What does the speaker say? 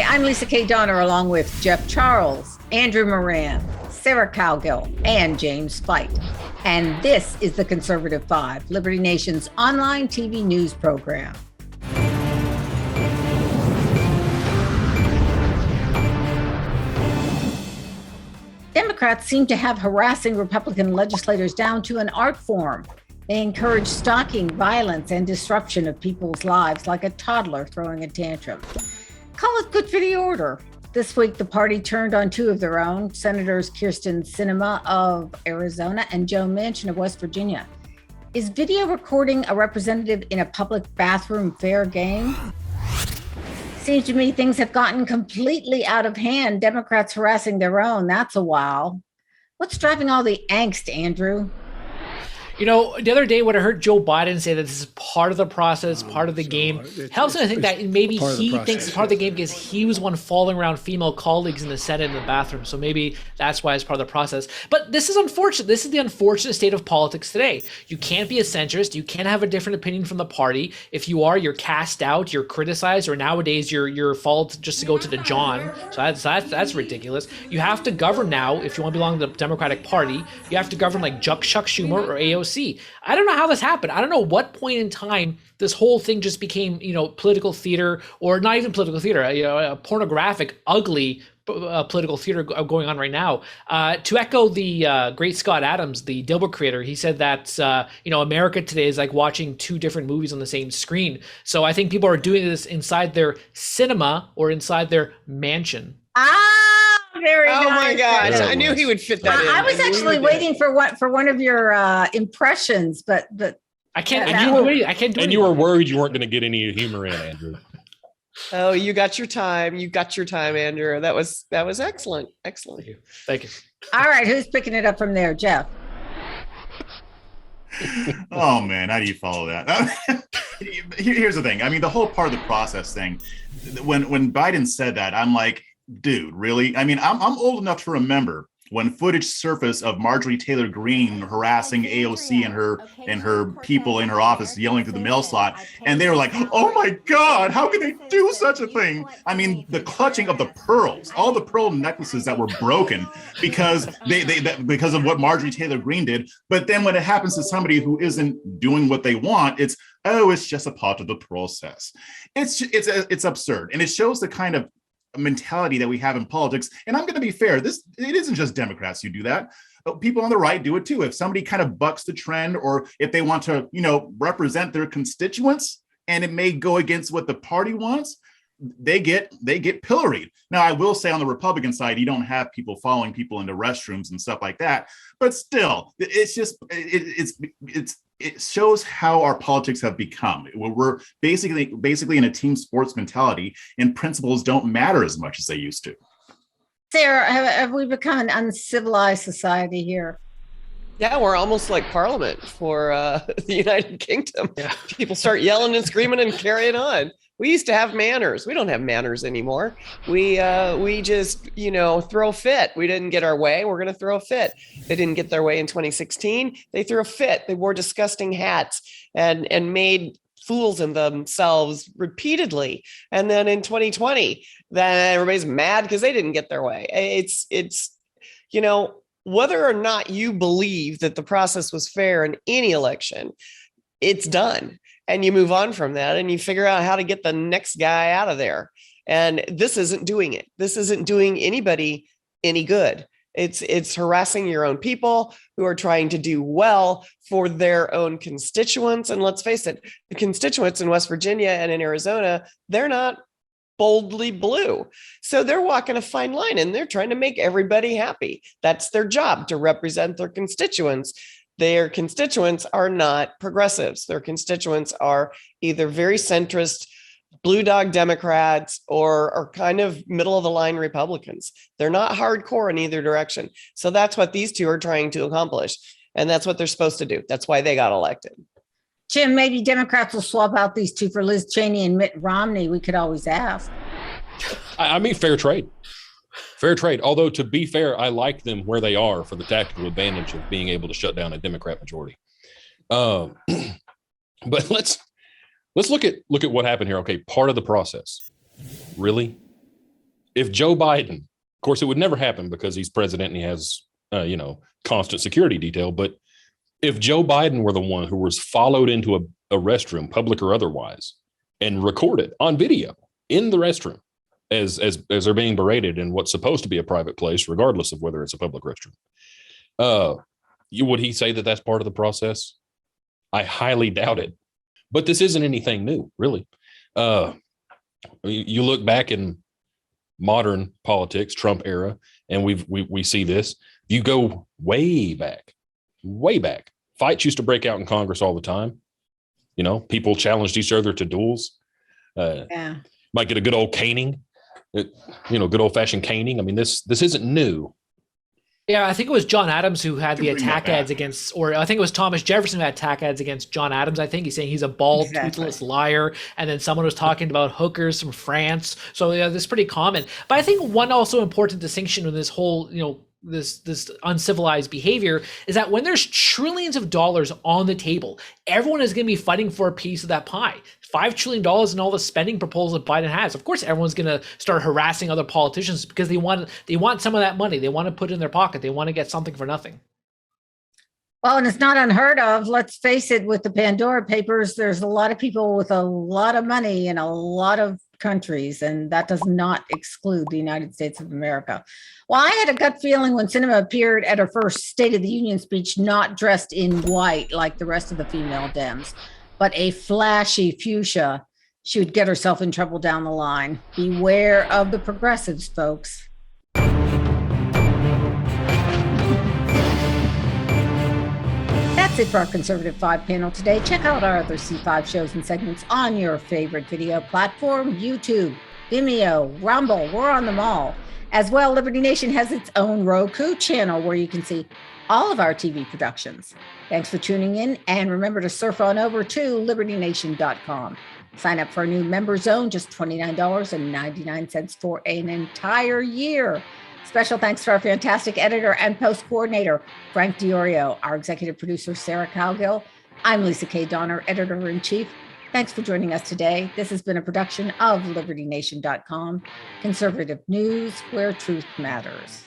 I'm Lisa K. Donner, along with Jeff Charles, Andrew Moran, Sarah Cowgill, and James Spite. And this is the Conservative Five, Liberty Nation's online TV news program. Democrats seem to have harassing Republican legislators down to an art form. They encourage stalking, violence, and disruption of people's lives like a toddler throwing a tantrum. Call it good for the order. This week, the party turned on two of their own, Senators Kyrsten Sinema of Arizona and Joe Manchin of West Virginia. Is video recording a representative in a public bathroom fair game? Seems to me things have gotten completely out of hand. Democrats harassing their own. That's a wow. What's driving all the angst, Andrew? You know, the other day when I heard Joe Biden say that this is part of the process, part of the game, helps me to think that maybe he thinks it's part of the game because he was one following around female colleagues in the Senate in the bathroom. So maybe that's why it's part of the process. But this is unfortunate. This is the unfortunate state of politics today. You can't be a centrist. You can't have a different opinion from the party. If you are, you're cast out, you're criticized, or nowadays you're followed just to go to the John. So that's ridiculous. You have to govern now if you want to belong to the Democratic Party. You have to govern like Chuck Schumer or AOC. I don't know how this happened. I don't know what point in time this whole thing just became, political theater, or not even political theater, a pornographic, ugly political theater going on right now. To echo the great Scott Adams, the Dilbert creator, he said that, America today is like watching two different movies on the same screen. So I think people are doing this inside their cinema or inside their mansion. Very nice. Oh my gosh! I knew he would fit that in. I was actually waiting for one of your impressions, but I can't. I can't do it. And you were worried you weren't going to get any humor in, Andrew. Oh, you got your time. You got your time, Andrew. That was excellent. Excellent. Thank you. All right, who's picking it up from there, Jeff? Oh man, how do you follow that? Here's the thing. I mean, the whole part of the process thing. When Biden said that, I'm like, dude, really? I mean, I'm old enough to remember when footage surfaced of Marjorie Taylor Greene harassing AOC and her people in her office, yelling through the mail slot, and they were like, "Oh my God, how can they do such a thing?" I mean, the clutching of the pearls, all the pearl necklaces that were broken because because of what Marjorie Taylor Greene did. But then when it happens to somebody who isn't doing what they want, it's just a part of the process. It's absurd, and it shows the kind of mentality that we have in politics. And I'm going to be fair, it isn't just Democrats who do that. People on the right do it too. If somebody kind of bucks the trend, or if they want to, represent their constituents, and it may go against what the party wants, they get pilloried. Now, I will say on the Republican side, you don't have people following people into restrooms and stuff like that. But still, it's just it shows how our politics have become. We're basically in a team sports mentality, and principles don't matter as much as they used to. Sarah, have we become an uncivilized society here? Yeah, we're almost like Parliament for the United Kingdom. Yeah. People start yelling and screaming and carrying on. We used to have manners. We don't have manners anymore. We just, throw a fit. We didn't get our way. We're going to throw a fit. They didn't get their way in 2016. They threw a fit. They wore disgusting hats and made fools of themselves repeatedly. And then in 2020, then everybody's mad because they didn't get their way. It's whether or not you believe that the process was fair in any election, it's done. And you move on from that and you figure out how to get the next guy out of there. And this isn't doing it. This isn't doing anybody any good. It's harassing your own people who are trying to do well for their own constituents. And let's face it, the constituents in West Virginia and in Arizona, they're not boldly blue. So they're walking a fine line and they're trying to make everybody happy. That's their job, to represent their constituents. Their constituents are not progressives. Their constituents are either very centrist, blue dog Democrats, or kind of middle of the line Republicans. They're not hardcore in either direction. So that's what these two are trying to accomplish. And that's what they're supposed to do. That's why they got elected. Jim, maybe Democrats will swap out these two for Liz Cheney and Mitt Romney. We could always ask. I mean, fair trade. Fair trade. Although, to be fair, I like them where they are for the tactical advantage of being able to shut down a Democrat majority. But let's look at what happened here. Okay, part of the process. Really? if Joe Biden, of course, it would never happen because he's president and he has, constant security detail. But if Joe Biden were the one who was followed into a restroom, public or otherwise, and recorded on video in the restroom as they're being berated in what's supposed to be a private place, regardless of whether it's a public restroom, would he say that that's part of the process? I highly doubt it. But this isn't anything new, really. You look back in modern politics, Trump era, and we see this. You go way back. Fights used to break out in Congress all the time. People challenged each other to duels. Might get a good old caning. Good old fashioned caning. I mean, this isn't new. Yeah, I think it was John Adams who had the attack ads against, or I think it was Thomas Jefferson who had attack ads against John Adams. I think he's saying he's a bald, toothless liar. And then someone was talking about hookers from France. So yeah, this is pretty common. But I think one also important distinction in this whole, this uncivilized behavior is that when there's trillions of dollars on the table, everyone is going to be fighting for a piece of that pie. $5 trillion in all the spending proposals that Biden has. Of course, everyone's going to start harassing other politicians because they want some of that money. They want to put it in their pocket. They want to get something for nothing. Well, and it's not unheard of. Let's face it, with the Pandora Papers, there's a lot of people with a lot of money in a lot of countries, and that does not exclude the United States of America. Well, I had a gut feeling when Sinema appeared at her first State of the Union speech, not dressed in white like the rest of the female Dems, but a flashy fuchsia, she would get herself in trouble down the line. Beware of the progressives, folks. That's it for our Conservative 5 panel today. Check out our other C5 shows and segments on your favorite video platform, YouTube, Vimeo, Rumble. We're on them all. As well, Liberty Nation has its own Roku channel where you can see all of our TV productions. Thanks for tuning in, and remember to surf on over to libertynation.com. Sign up for a new member zone, just $29.99 for an entire year. Special thanks to our fantastic editor and post coordinator, Frank Diorio, our executive producer, Sarah Cowgill. I'm Lisa K. Donner, editor-in-chief. Thanks for joining us today. This has been a production of libertynation.com, conservative news where truth matters.